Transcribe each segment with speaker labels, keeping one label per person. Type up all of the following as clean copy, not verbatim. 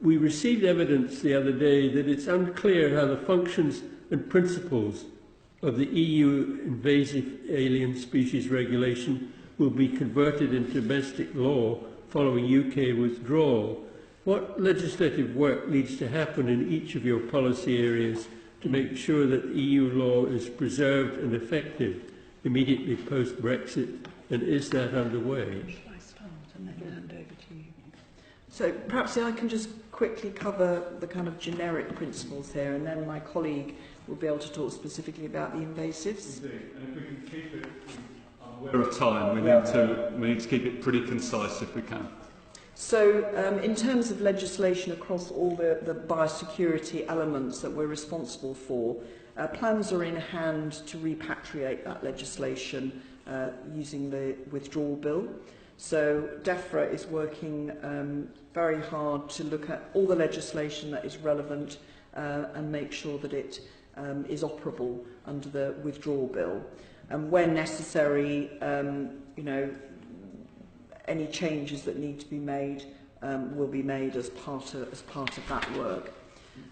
Speaker 1: we received evidence the other day that it's unclear how the functions and principles of the EU invasive alien species regulation will be converted into domestic law following UK withdrawal. What legislative work needs to happen in each of your policy areas to make sure that EU law is preserved and effective immediately post-Brexit, and is that underway?
Speaker 2: Shall I start and then hand over to you?
Speaker 3: So perhaps I can just quickly cover the kind of generic principles here, and then my colleague will be able to talk specifically about the invasives.
Speaker 4: Indeed, and if we can keep it, I'm aware of time, we need to keep it pretty concise if we can.
Speaker 3: So in terms of legislation across all the biosecurity elements that we're responsible for, plans are in hand to repatriate that legislation using the withdrawal bill. So DEFRA is working very hard to look at all the legislation that is relevant and make sure that it is operable under the withdrawal bill. And where necessary, you know, any changes that need to be made will be made as part of that work.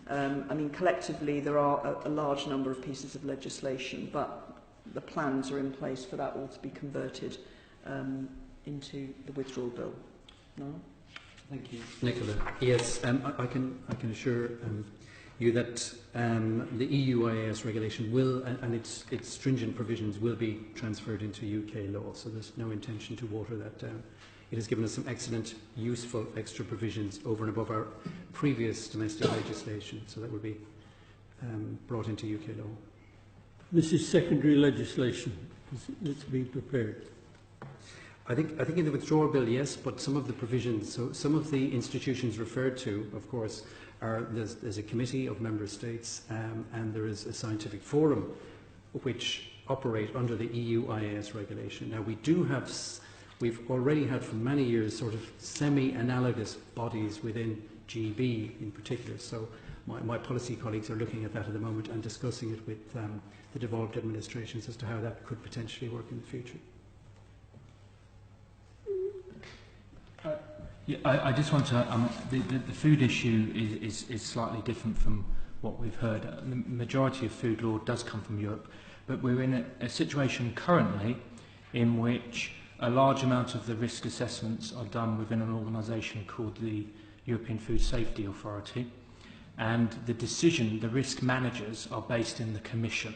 Speaker 3: I mean, collectively, there are a large number of pieces of legislation, but the plans are in place for that all to be converted into the withdrawal bill. No?
Speaker 5: Thank you, Nicola. Yes, I can assure you that the EU IAS regulation will, and its stringent provisions will be transferred into UK law, so there's no intention to water that down. It has given us some excellent, useful extra provisions over and above our previous domestic legislation, so that will be brought into UK law.
Speaker 1: This is secondary legislation. It's being prepared.
Speaker 5: I think in the withdrawal bill, yes, but some of the provisions, so some of the institutions referred to, of course, there's a committee of member states and there is a scientific forum which operate under the EU IAS regulation. Now we've already had for many years sort of semi-analogous bodies within GB in particular, so my policy colleagues are looking at that at the moment and discussing it with the devolved administrations as to how that could potentially work in the future.
Speaker 6: Yeah, I just want to, the food issue is slightly different from what we've heard. The majority of food law does come from Europe, but we're in a situation currently in which a large amount of the risk assessments are done within an organisation called the European Food Safety Authority, and the risk managers are based in the Commission.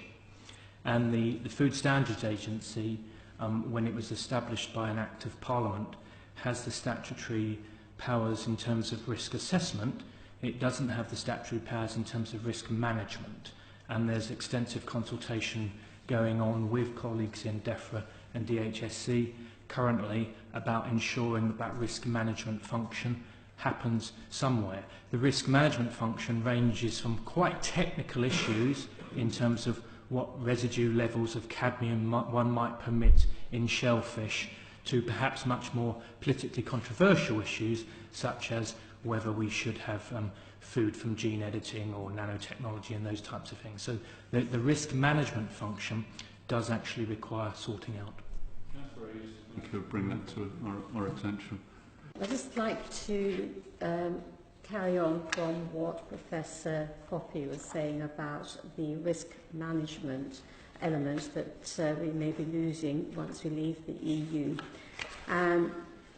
Speaker 6: And the Food Standards Agency, when it was established by an Act of Parliament, has the statutory powers in terms of risk assessment. It doesn't have the statutory powers in terms of risk management, and there's extensive consultation going on with colleagues in DEFRA and DHSC currently about ensuring that that risk management function happens somewhere. The risk management function ranges from quite technical issues in terms of what residue levels of cadmium one might permit in shellfish, to perhaps much more politically controversial issues, such as whether we should have food from gene editing or nanotechnology and those types of things. So the risk management function does actually require sorting out.
Speaker 4: That's very useful. Thank you for bringing that to our attention.
Speaker 7: I'd just like to carry on from what Professor Poppy was saying about the risk management element that we may be losing once we leave the EU. I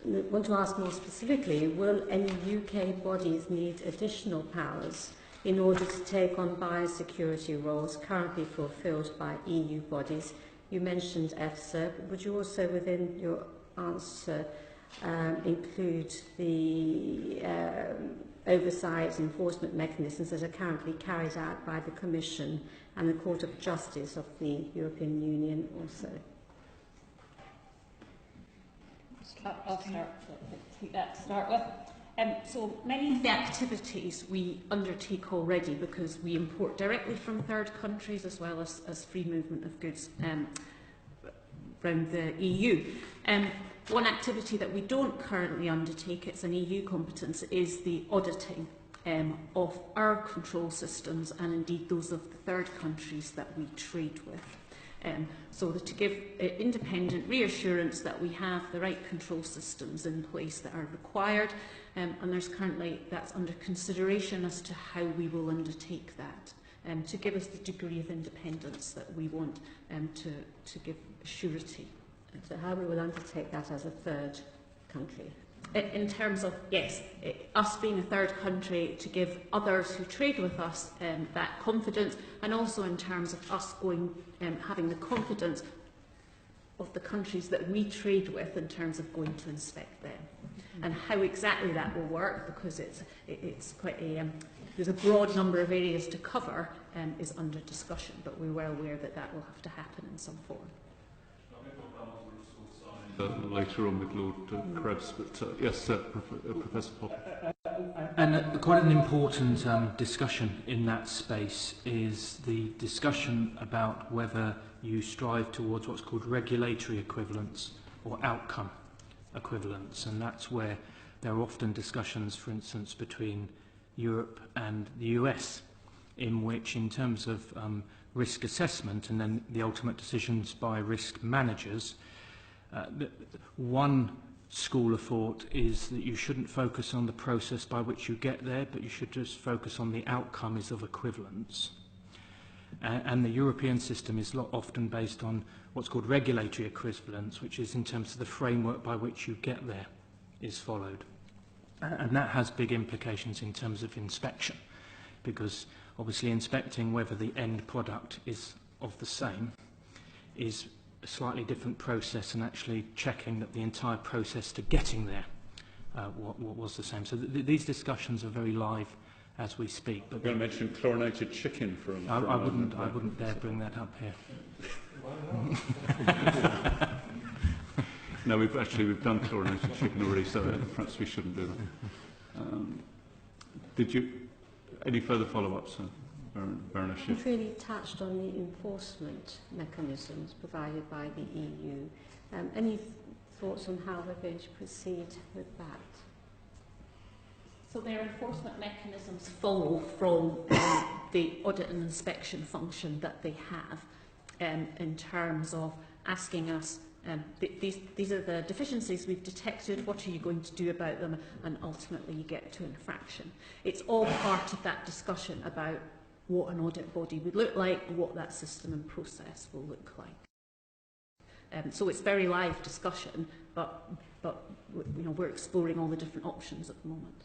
Speaker 7: want to ask more specifically, will any UK bodies need additional powers in order to take on biosecurity roles currently fulfilled by EU bodies? You mentioned EFSA, but would you also, within your answer, include the oversight and enforcement mechanisms that are currently carried out by the Commission and the Court of Justice of the European Union also?
Speaker 8: I'll start with. So many of the activities we undertake already, because we import directly from third countries as well as free movement of goods around the EU. One activity that we don't currently undertake, it's an EU competence, is the auditing of our control systems and indeed those of the third countries that we trade with. So that to give independent reassurance that we have the right control systems in place that are required and there's currently that's under consideration as to how we will undertake that, to give us the degree of independence that we want, to give surety.
Speaker 7: So how we will undertake that as a third country?
Speaker 8: In terms of, yes, us being a third country, to give others who trade with us that confidence, and also in terms of us going, having the confidence of the countries that we trade with in terms of going to inspect them. And how exactly that will work, because it's quite a, there's a broad number of areas to cover, is under discussion, but we're well aware that that will have to happen in some form.
Speaker 4: Later on with Lord Krebs, but yes, Professor Poppy.
Speaker 6: And quite an important discussion in that space is the discussion about whether you strive towards what's called regulatory equivalence or outcome equivalence, and that's where there are often discussions, for instance, between Europe and the US, in which, in terms of risk assessment and then the ultimate decisions by risk managers, one school of thought is that you shouldn't focus on the process by which you get there, but you should just focus on the outcomes of equivalence. And the European system is often based on what's called regulatory equivalence, which is in terms of the framework by which you get there is followed. And that has big implications in terms of inspection, because obviously inspecting whether the end product is of the same is a slightly different process, and actually checking that the entire process to getting there what was the same. So these discussions are very live as we speak. But
Speaker 4: you're going to mention chlorinated chicken for a moment.
Speaker 6: I wouldn't dare bring that up here.
Speaker 4: No, we've done chlorinated chicken already, so perhaps we shouldn't do that. Did you any further follow-ups, Baroness Schiff?
Speaker 7: You've really touched on the enforcement mechanisms provided by the EU. Any thoughts on how we're going to proceed with that?
Speaker 8: So their enforcement mechanisms follow from the audit and inspection function that they have, in terms of asking us, these are the deficiencies we've detected, what are you going to do about them, and ultimately you get to infraction. It's all part of that discussion about what an audit body would look like, what that system and process will look like. So it's very live discussion, but you know, we're exploring all the different options at the moment.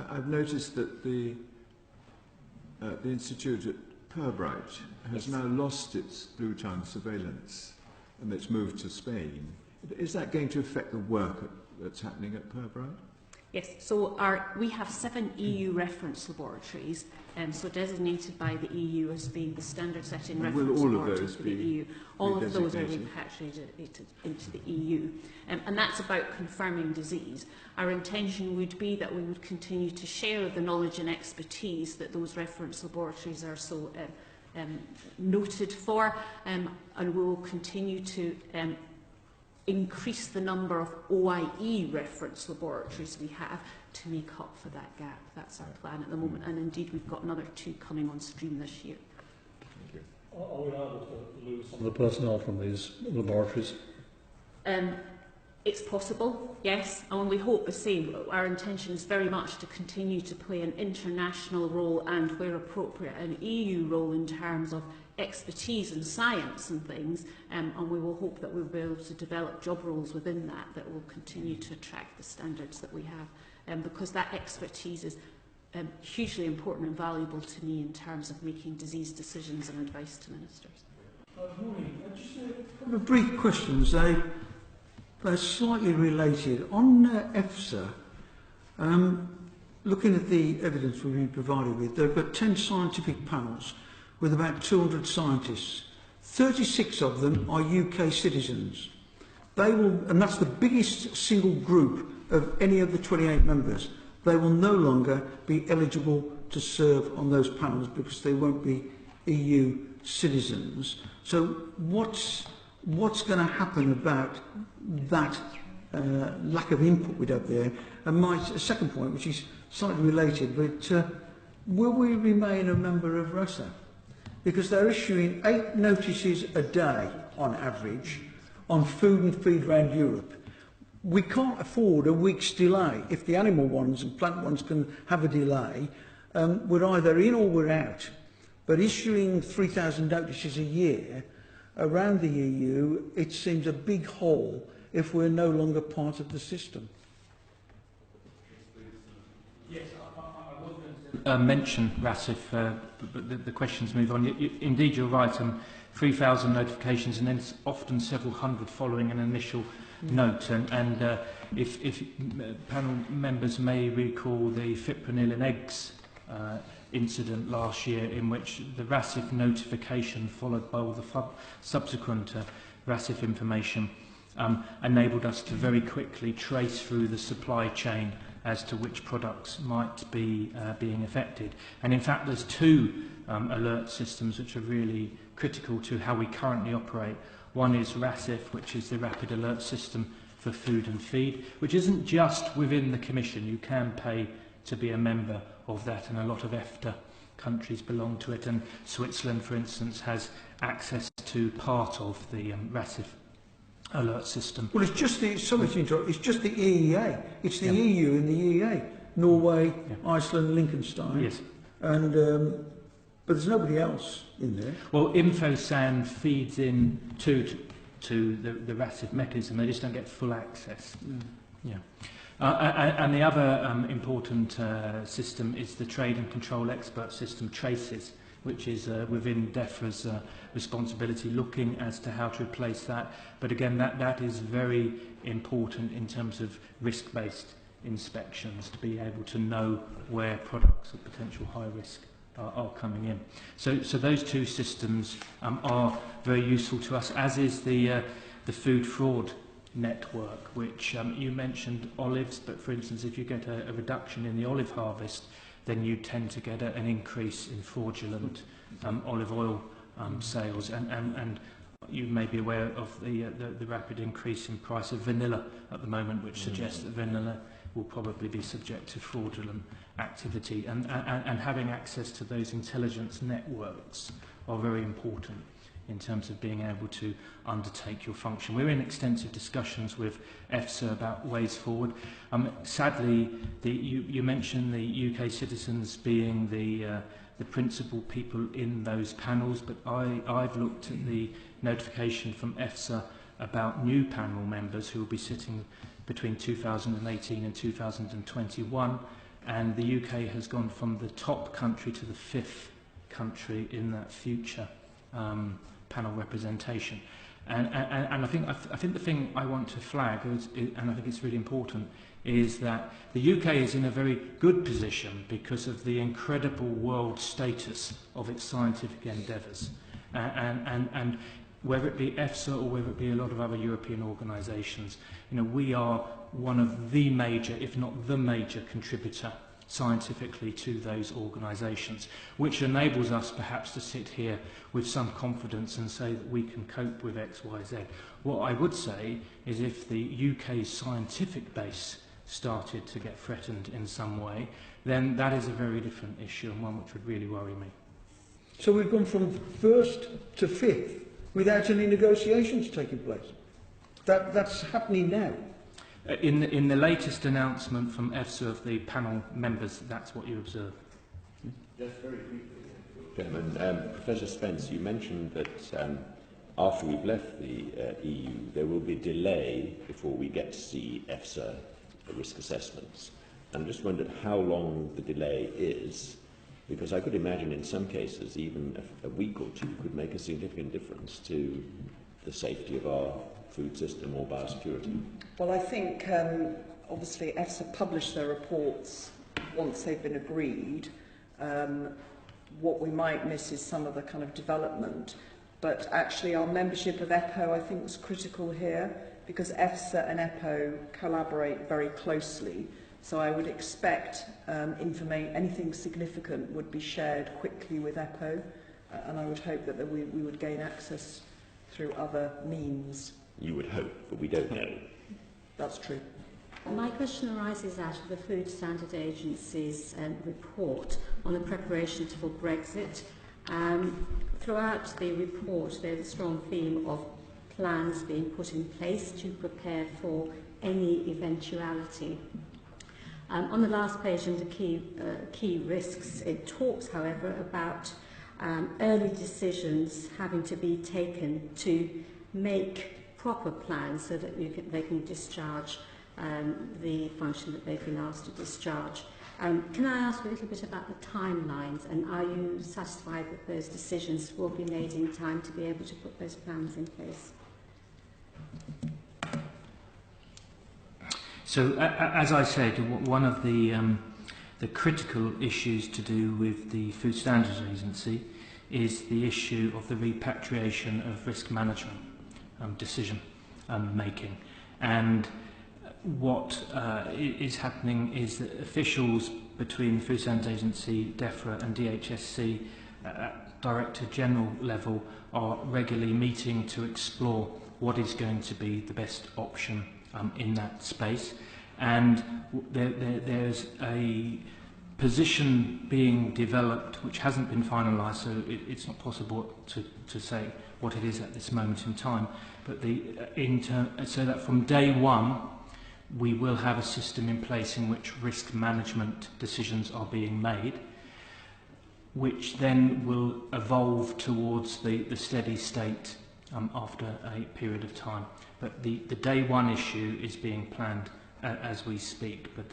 Speaker 9: I've noticed that the Institute at Pirbright has now lost its blue time surveillance and it's moved to Spain. Is that going to affect the work that's happening at Pirbright?
Speaker 8: Yes, so we have 7 EU reference laboratories, so designated by the EU as being the standard-setting reference laboratories for the EU. All of those are repatriated into the EU, and that's about confirming disease. Our intention would be that we would continue to share the knowledge and expertise that those reference laboratories are so noted for, and we will continue to increase the number of OIE reference laboratories we have to make up for that gap. That's our plan at the moment, and indeed we've got another 2 coming on stream this year.
Speaker 10: Are we able to lose some of the personnel from these laboratories?
Speaker 8: It's possible, yes, and we hope the same. Our intention is very much to continue to play an international role and, where appropriate, an EU role in terms of expertise and science and things, and we will hope that we'll be able to develop job roles within that will continue to attract the standards that we have, because that expertise is hugely important and valuable to me in terms of making disease decisions and advice to ministers.
Speaker 11: Morning. Just a couple of brief questions. They're slightly related. On EFSA, looking at the evidence we've been provided with, they've got 10 scientific panels with about 200 scientists. 36 of them are UK citizens. They will, and that's the biggest single group of any of the 28 members. They will no longer be eligible to serve on those panels because they won't be EU citizens. So what's going to happen about that lack of input we'd have there? And my second point, which is slightly related, but will we remain a member of ROSA? Because they're issuing 8 notices a day on average on food and feed around Europe. we can't afford a week's delay. If the animal ones and plant ones can have a delay, we're either in or we're out. But issuing 3,000 notices a year around the EU, it seems a big hole if we're no longer part of the system.
Speaker 6: Yes, I was going to mention RASIF, but the questions move on. Indeed, you're right. 3,000 notifications, and then often several hundred following an initial note. And if panel members may recall the fipronil in eggs incident last year, in which the RASIF notification, followed by all the subsequent RASIF information, enabled us to very quickly trace through the supply chain as to which products might be being affected. And in fact, there's two alert systems which are really critical to how we currently operate. One is RASIF, which is the Rapid Alert System for Food and Feed, which isn't just within the Commission. You can pay to be a member of that, and a lot of EFTA countries belong to it, and Switzerland, for instance, has access to part of the RASIF alert system.
Speaker 11: Well, it's just the, sorry to interrupt, it's just the EEA. It's the EU and the EEA. Norway, Iceland, Liechtenstein.
Speaker 6: Yes.
Speaker 11: And, but there's nobody else in there.
Speaker 6: Well, InfoSan feeds in to the RASIF mechanism. They just don't get full access. Yeah. And the other important system is the Trade and Control Expert System, TRACES, which is within DEFRA's responsibility, looking as to how to replace that. But again, that is very important in terms of risk-based inspections, to be able to know where products of potential high risk are coming in. So those two systems are very useful to us, as is the food fraud network, which you mentioned olives, but for instance, if you get a reduction in the olive harvest, then you tend to get an increase in fraudulent olive oil sales. And you may be aware of the rapid increase in price of vanilla at the moment, which suggests that vanilla will probably be subject to fraudulent activity. And having access to those intelligence networks are very important in terms of being able to undertake your function. We're in extensive discussions with EFSA about ways forward. Sadly, you mentioned the UK citizens being the principal people in those panels, but I've looked at the notification from EFSA about new panel members who will be sitting between 2018 and 2021, and the UK has gone from the top country to the 5th country in that future panel representation. And I think the thing I want to flag, and I think it's really important, is that the UK is in a very good position because of the incredible world status of its scientific endeavours. And whether it be EFSA or whether it be a lot of other European organisations, we are one of the major, if not the major, contributor scientifically to those organisations, which enables us perhaps to sit here with some confidence and say that we can cope with X, Y, Z. What I would say is if the UK's scientific base started to get threatened in some way, then that is a very different issue and one which would really worry me.
Speaker 11: So we've gone from 1st to 5th without any negotiations taking place. That's happening now.
Speaker 6: In the latest announcement from EFSA of the panel members, that's what you observe.
Speaker 12: Just very briefly, Chairman. Professor Spence, you mentioned that after we've left the EU, there will be a delay before we get to see EFSA risk assessments. And I just wondered how long the delay is, because I could imagine in some cases even a week or two could make a significant difference to the safety of our food system or biosecurity.
Speaker 3: Well, I think obviously EFSA publish their reports once they've been agreed. What we might miss is some of the kind of development, but actually our membership of EPO I think was critical here, because EFSA and EPO collaborate very closely. So I would expect anything significant would be shared quickly with EPO, and I would hope that we would gain access through other means.
Speaker 12: You would hope, but we don't know.
Speaker 3: That's true.
Speaker 7: My question arises out of the Food Standard Agency's report on the preparations for Brexit. Throughout the report, there's a strong theme of plans being put in place to prepare for any eventuality. On the last page under key risks, it talks, however, about early decisions having to be taken to make proper plans so that they can discharge the function that they've been asked to discharge. Can I ask a little bit about the timelines, and are you satisfied that those decisions will be made in time to be able to put those plans in place?
Speaker 6: So, as I said, one of the critical issues to do with the Food Standards Agency is the issue of the repatriation of risk management decision making. And what is happening is that officials between the Food Standards Agency, DEFRA and DHSC at Director General level are regularly meeting to explore what is going to be the best option in that space. And there's a position being developed which hasn't been finalised, so it's not possible to say what it is at this moment in time. But so that from day one, we will have a system in place in which risk management decisions are being made, which then will evolve towards the steady state after a period of time. But the day one issue is being planned as we speak. But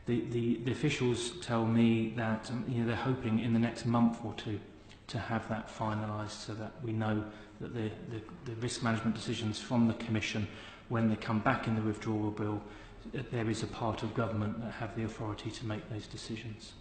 Speaker 6: the officials tell me that they're hoping in the next month or two to have that finalised, so that we know that the risk management decisions from the Commission, when they come back in the withdrawal bill, there is a part of government that have the authority to make those decisions.